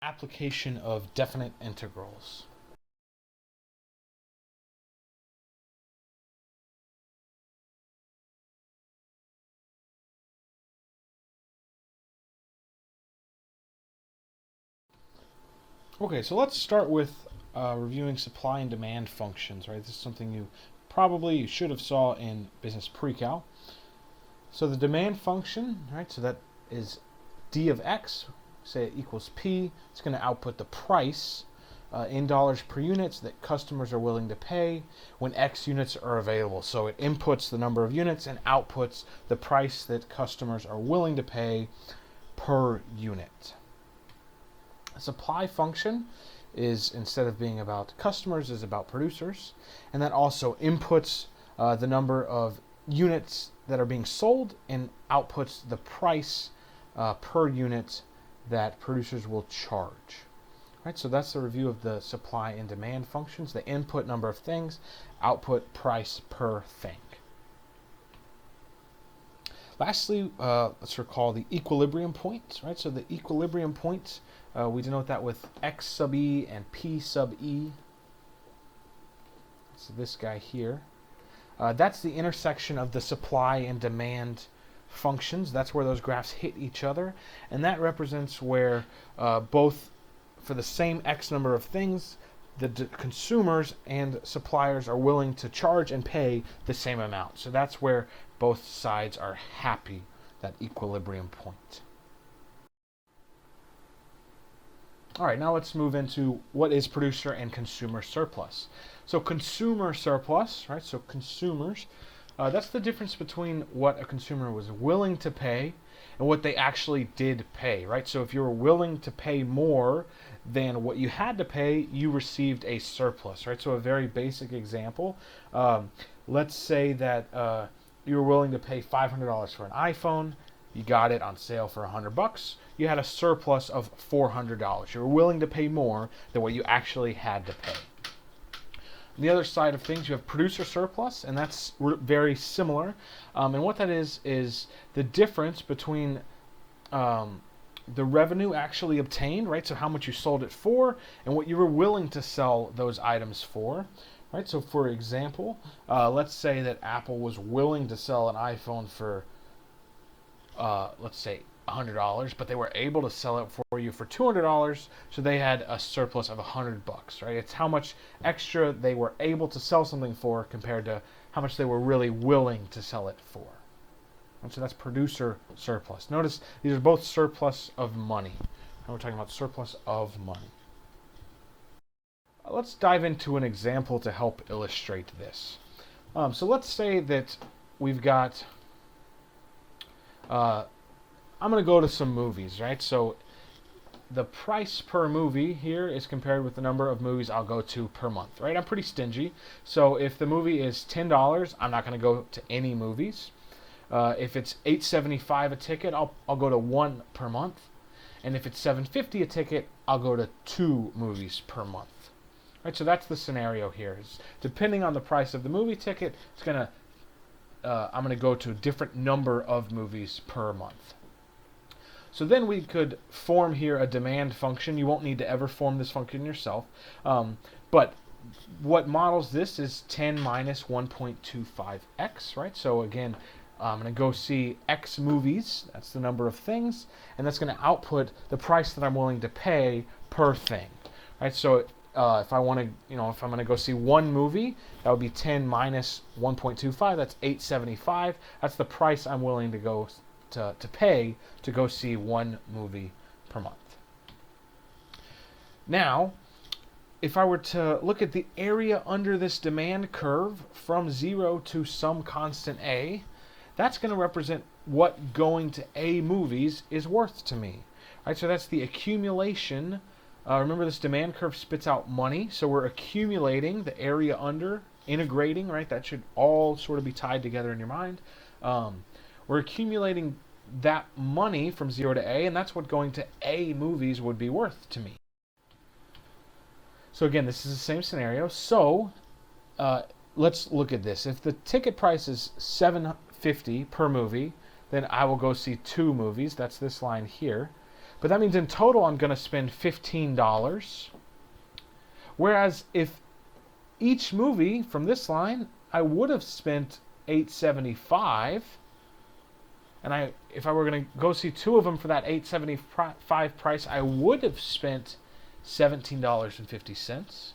application of definite integrals. Okay, so let's start with reviewing supply and demand functions, right? This is something you should have saw in business pre-cal. So the demand function, right, so that is d of x, say it equals p. It's going to output the price in dollars per units that customers are willing to pay when x units are available. So it inputs the number of units and outputs the price that customers are willing to pay per unit. A supply function is, instead of being about customers, is about producers, and that also inputs the number of units that are being sold and outputs the price per unit that producers will charge. Right, so that's the review of the supply and demand functions. The input number of things, output price per thing. Lastly, let's recall the equilibrium point. Right, so the equilibrium point, we denote that with x sub e and p sub e. So this guy here. That's the intersection of the supply and demand functions. That's where those graphs hit each other, and that represents where both, for the same x number of things, the consumers and suppliers are willing to charge and pay the same amount. So that's where both sides are happy, that equilibrium point. All right, now let's move into what is producer and consumer surplus. So consumer surplus, right? So consumers, that's the difference between what a consumer was willing to pay and what they actually did pay, right? So if you were willing to pay more than what you had to pay, you received a surplus, right? So a very basic example, let's say that you were willing to pay $500 for an iPhone. You got it on sale for $100. You had a surplus of $400. You were willing to pay more than what you actually had to pay. On the other side of things, you have producer surplus, and that's very similar. And what that is the difference between the revenue actually obtained, right? So how much you sold it for, and what you were willing to sell those items for, right? So for example, let's say that Apple was willing to sell an iPhone for, let's say, $100, but they were able to sell it for you for $200, so they had a surplus of $100, right? It's how much extra they were able to sell something for compared to how much they were really willing to sell it for. And so that's producer surplus. Notice these are both surplus of money. And we're talking about surplus of money. Let's dive into an example to help illustrate this. So let's say that we've got I'm going to go to some movies, right? So the price per movie here is compared with the number of movies I'll go to per month, right? I'm pretty stingy. So if the movie is $10, I'm not going to go to any movies. If it's $8.75 a ticket, I'll go to one per month. And if it's $7.50 a ticket, I'll go to 2 movies per month. Right? So that's the scenario here. Depending on the price of the movie ticket, I'm going to go to a different number of movies per month. So then we could form here a demand function. You won't need to ever form this function yourself. But what models this is 10 minus 1.25x, right? So again, I'm going to go see X movies. That's the number of things. And that's going to output the price that I'm willing to pay per thing, right? So if I want to, if I'm going to go see one movie, that would be 10 minus 1.25. That's $8.75. That's the price I'm willing to go to pay to go see one movie per month. Now, if I were to look at the area under this demand curve from 0 to some constant A, that's going to represent what going to A movies is worth to me. Right? So that's the accumulation. Remember, this demand curve spits out money, so we're accumulating the area under, integrating, right? That should all sort of be tied together in your mind. We're accumulating that money from 0 to A, and that's what going to A movies would be worth to me. So again, this is the same scenario. So let's look at this. If the ticket price is $7.50 per movie, then I will go see 2 movies. That's this line here. But that means in total I'm going to spend $15. Whereas if each movie from this line, I would have spent $8.75, and if I were going to go see two of them for that $8.75 price, I would have spent $17.50.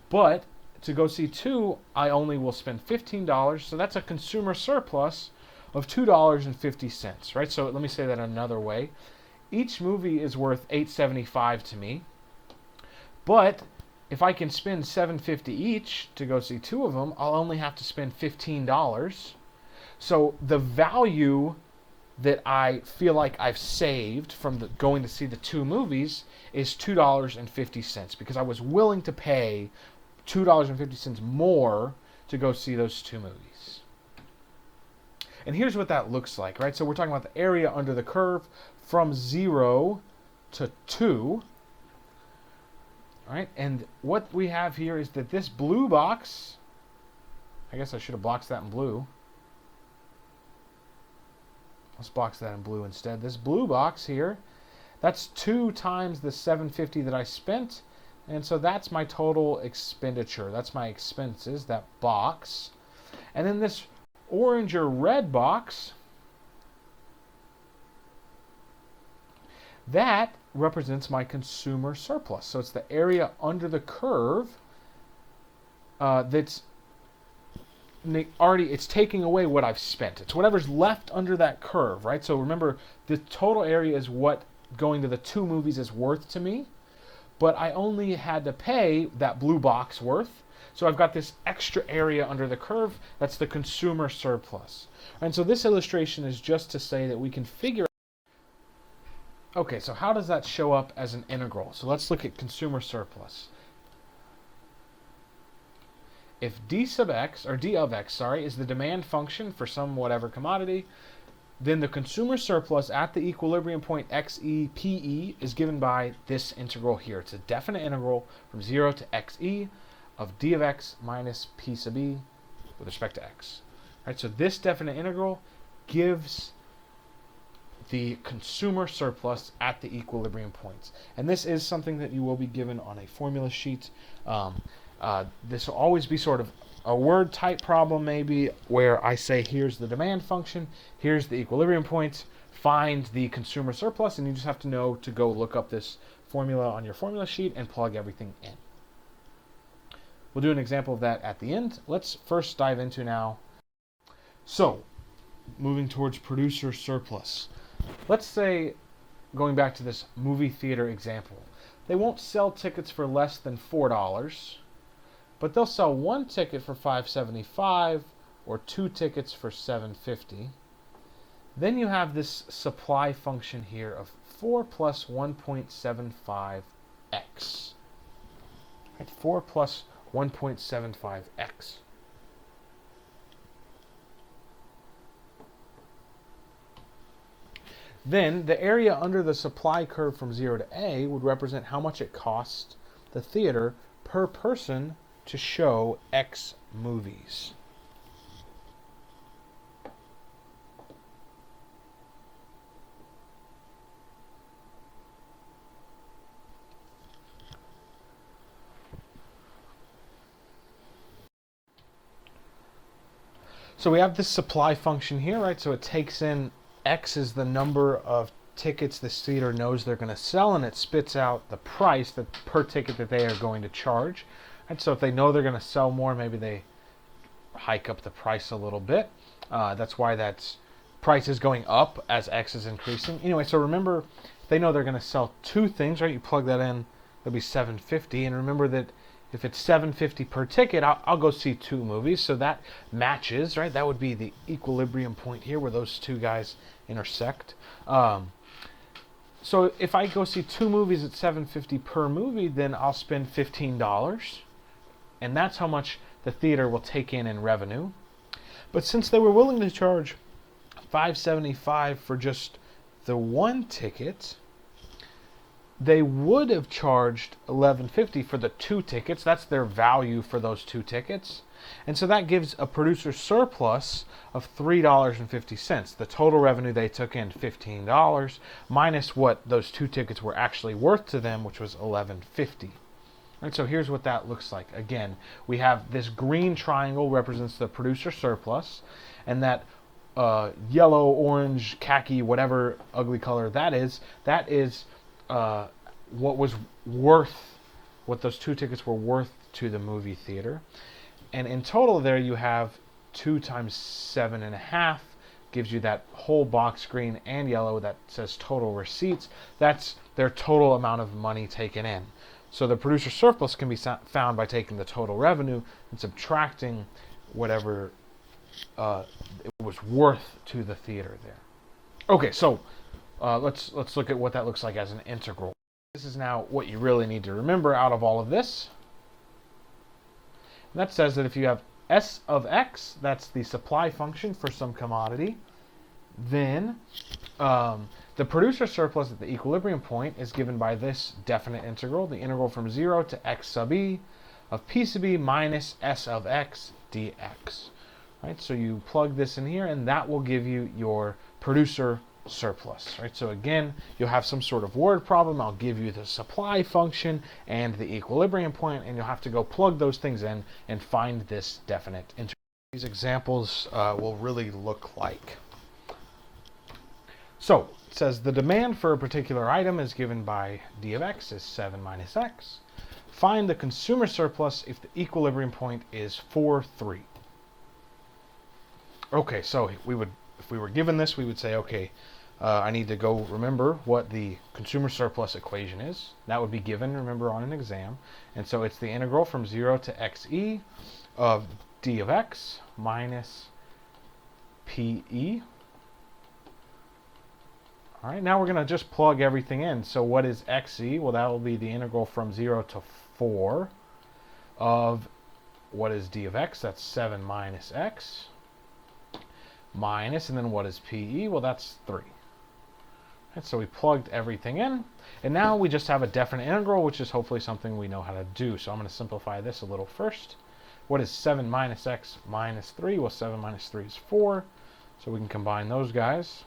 But to go see two, I only will spend $15, so that's a consumer surplus of $2.50, right? So let me say that another way. Each movie is worth $8.75 to me, but if I can spend $7.50 each to go see two of them, I'll only have to spend $15. So the value that I feel like I've saved from going to see the two movies is $2.50, because I was willing to pay $2.50 more to go see those two movies. And here's what that looks like, right? So we're talking about the area under the curve from 0 to 2. All right, and what we have here is that this blue box, I guess I should have boxed that in blue. Let's box that in blue instead. This blue box here, that's 2 times the $7.50 that I spent, and so that's my total expenditure. That's my expenses, that box. And then this orange or red box, that represents my consumer surplus. So it's the area under the curve that's already, it's taking away what I've spent. It's whatever's left under that curve, right? So remember, the total area is what going to the two movies is worth to me, but I only had to pay that blue box worth. So I've got this extra area under the curve. That's the consumer surplus. And so this illustration is just to say that we can figure. Okay, so how does that show up as an integral? So let's look at consumer surplus. If d of x is the demand function for some whatever commodity, then the consumer surplus at the equilibrium point XE is given by this integral here. It's a definite integral from 0 to XE of d of x minus p sub e with respect to x. All right, so this definite integral gives the consumer surplus at the equilibrium points. And this is something that you will be given on a formula sheet. This will always be sort of a word type problem, maybe, where I say here's the demand function, here's the equilibrium points, find the consumer surplus, and you just have to know to go look up this formula on your formula sheet and plug everything in. We'll do an example of that at the end. Let's first dive into now. So, moving towards producer surplus. Let's say, going back to this movie theater example, they won't sell tickets for less than $4, but they'll sell one ticket for $5.75 or two tickets for $7.50. Then you have this supply function here of 4 plus 1.75x. Right, 4 plus 1.75x. Then the area under the supply curve from 0 to A would represent how much it costs the theater per person to show X movies. So we have this supply function here, right? So it takes in X is the number of tickets this theater knows they're going to sell, and it spits out the price that per ticket that they are going to charge. And so if they know they're going to sell more, maybe they hike up the price a little bit. That's why that price is going up as X is increasing. Anyway, so remember, if they know they're going to sell two things, right? You plug that in, it'll be $7.50. And remember that if it's $7.50 per ticket, I'll go see two movies. So that matches, right? That would be the equilibrium point here where those two guys intersect. So if I go see two movies at $7.50 per movie, then I'll spend $15. And that's how much the theater will take in revenue. But since they were willing to charge $5.75 for just the one ticket, they would have charged $11.50 for the 2 tickets. That's their value for those 2 tickets. And so that gives a producer surplus of $3.50. The total revenue they took in, $15, minus what those 2 tickets were actually worth to them, which was $11.50. And so here's what that looks like. Again, we have this green triangle represents the producer surplus, and that yellow, orange, khaki, whatever ugly color that is what was worth, what those 2 tickets were worth to the movie theater. And in total there you have 2 times 7.5 gives you that whole box green and yellow that says total receipts. That's their total amount of money taken in. So the producer surplus can be found by taking the total revenue and subtracting whatever it was worth to the theater there. Okay, so let's look at what that looks like as an integral. This is now what you really need to remember out of all of this. And that says that if you have S of X, that's the supply function for some commodity, then the producer surplus at the equilibrium point is given by this definite integral, the integral from 0 to x sub e of p sub e minus S of X dx. Right, so you plug this in here, and that will give you your producer surplus. Right, so again, you'll have some sort of word problem. I'll give you the supply function and the equilibrium point, and you'll have to go plug those things in and find this definite integral. These examples will really look like. So it says the demand for a particular item is given by d of x is 7 minus x. Find the consumer surplus if the equilibrium point is 4, 3. Okay, so if we were given this, we would say, okay, I need to go remember what the consumer surplus equation is. That would be given, remember, on an exam. And so it's the integral from 0 to xe of d of x minus pe. All right, now we're going to just plug everything in. So what is xe? Well, that will be the integral from 0 to 4 of what is d of x? That's 7 minus x. Minus, and then what is PE? Well, that's 3. And so we plugged everything in, and now we just have a definite integral, which is hopefully something we know how to do. So I'm going to simplify this a little first. What is 7 minus x minus 3? Well, 7 minus 3 is 4, so we can combine those guys.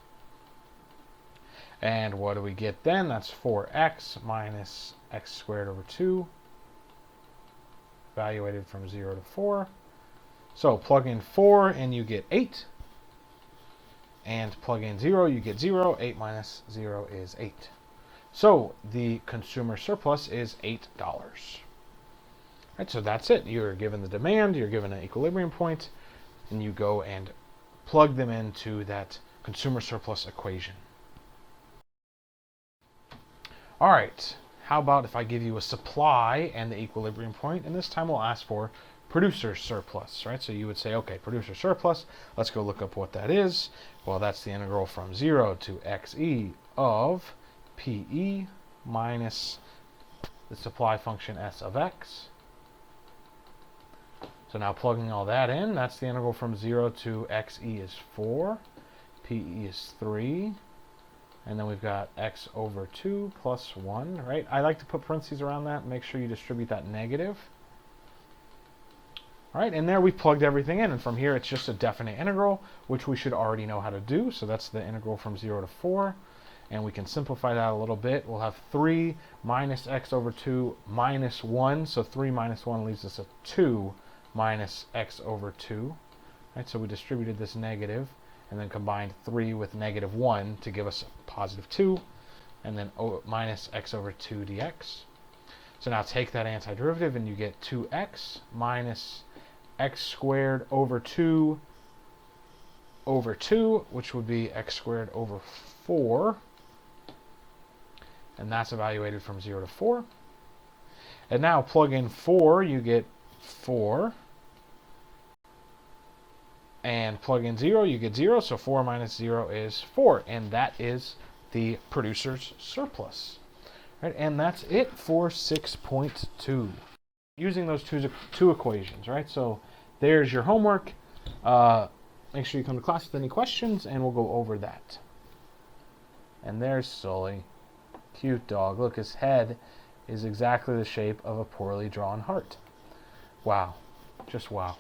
And what do we get then? That's 4x minus x squared over 2, evaluated from 0 to 4. So plug in 4, and you get 8. And plug in 0, you get 0. 8 minus 0 is 8. So the consumer surplus is $8. Right, so that's it. You're given the demand, you're given an equilibrium point, and you go and plug them into that consumer surplus equation. All right, how about if I give you a supply and the equilibrium point, and this time we'll ask for producer surplus, right? So you would say, okay, producer surplus, let's go look up what that is. Well, that's the integral from 0 to xe of PE minus the supply function S of X. So now plugging all that in, that's the integral from 0 to xe is 4, PE is 3, and then we've got x over 2 plus 1, right? I like to put parentheses around that, make sure you distribute that negative. All right, and there we plugged everything in, and from here it's just a definite integral, which we should already know how to do. So that's the integral from 0 to 4, and we can simplify that a little bit. We'll have 3 minus x over 2 minus 1, so 3 minus 1 leaves us a 2 minus x over 2. Right, so we distributed this negative, and then combined 3 with negative 1 to give us a positive 2, and then minus x over 2 dx. So now take that antiderivative, and you get 2x minus x squared over 2, which would be x squared over 4. And that's evaluated from 0 to 4. And now plug in 4, you get 4. And plug in 0, you get 0. So 4 minus 0 is 4. And that is the producer's surplus. Right? And that's it for 6.2. Using those two equations, right? So there's your homework. Make sure you come to class with any questions, and we'll go over that. And there's Sully. Cute dog. Look, his head is exactly the shape of a poorly drawn heart. Wow. Just wow.